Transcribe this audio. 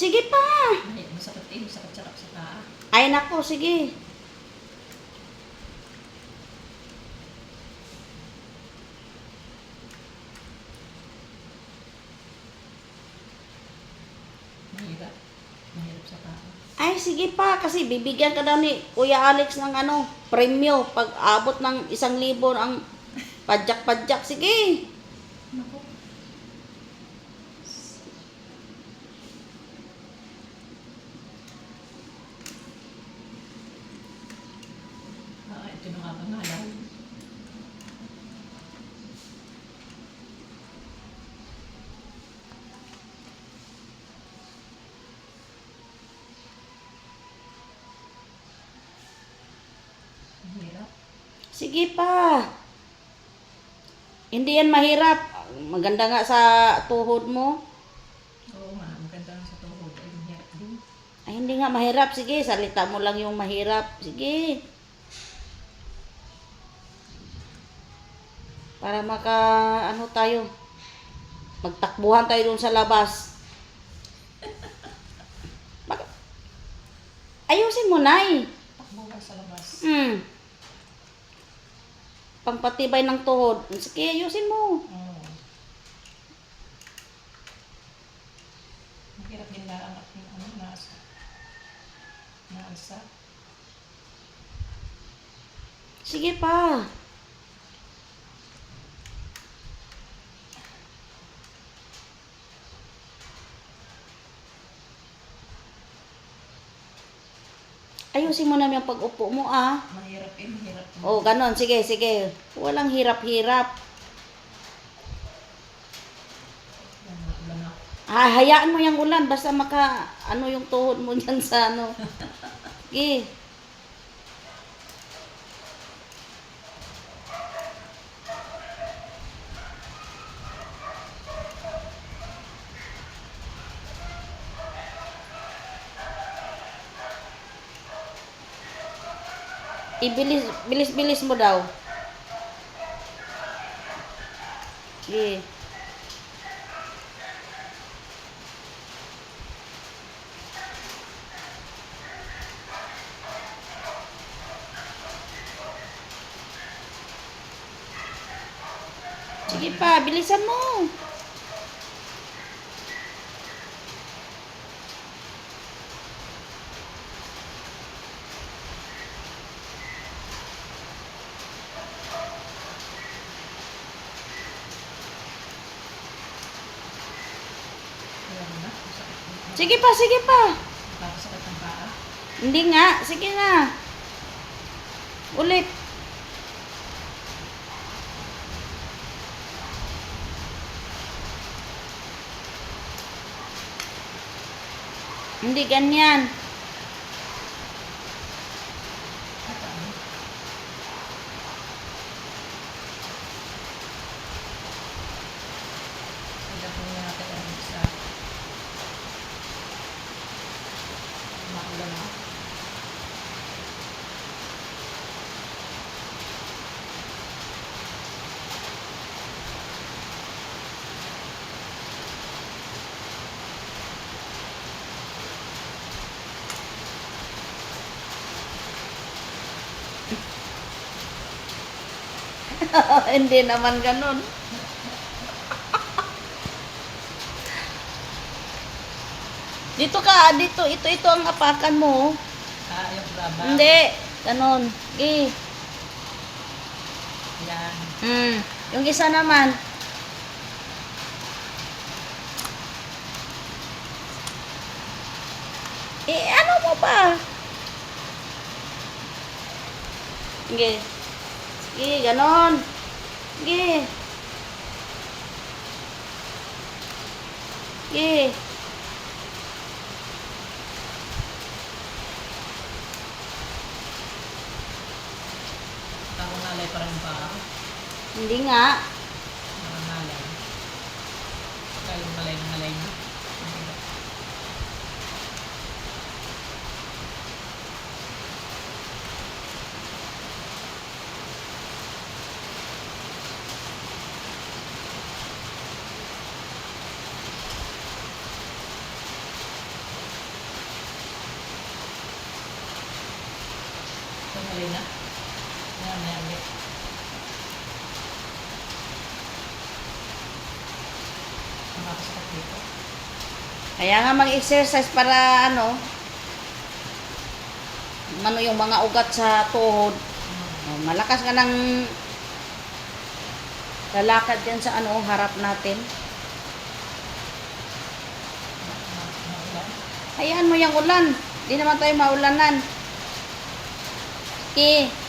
Sige pa. Ay, masakit eh. Masakit sarap sa paa. Ay nako, sige. Mahirap. Mahirap sa paa. Ay, sige pa. Kasi bibigyan ka daw ni Kuya Alex ng premyo. Pag abot ng 1,000 ang padyak-padyak. Sige. Naku. Ito na nga pangalan. Mahirap. Sige pa. Hindi yan mahirap. Maganda nga sa tuhod mo. Oo nga, maganda lang sa tuhod. Ay, mahirap din. Ay, hindi nga mahirap. Sige, salita mo lang yung mahirap. Sige. Para tayo. Magtakbuhan tayo dun sa labas. Ayusin mo, Nay. Takbo ka sa labas. Pangpatibay ng tuhod. Sige, ayusin mo. Oo. Mahirap din na ang aking naalsa. Sige pa. Ayusin mo naman yung pag-upo mo, Mahirap eh, mahirap. Oh, ganon. Sige, sige. Walang hirap-hirap. Ulan ako. Hayaan mo yung ulan. Basta yung tuhod mo dyan sa Sige. Bilis-bilis mo daw. Sige. Sige pa, bilisan mo. Ayan na, masakit din. Sige pa, sige pa. Nakakasakit ang paa. Hindi nga. Sige nga. Ulit. Hindi ganyan. Kaya po nga natin ang isa. Maulan ako. Hindi naman ganun. Dito ka, dito. Ito ang apakan mo. Yung raba. Hindi. Ganun. Sige. Yan. Yung isa naman. Ano mo pa? Sige. Sige, ganon. Sige. Sige. Ako nalay pa rin pa. Hindi nga. Nalay. Kaya yung malay na. Mahirap. Halina. Maya ulit. Makakasakit dito. Kaya nga mag-exercise para yung mga ugat sa tuhod. Malakas ka ng lalakad yan sa harap natin. Hayaan mo yung ulan. Di naman tayo maulanan. Okay.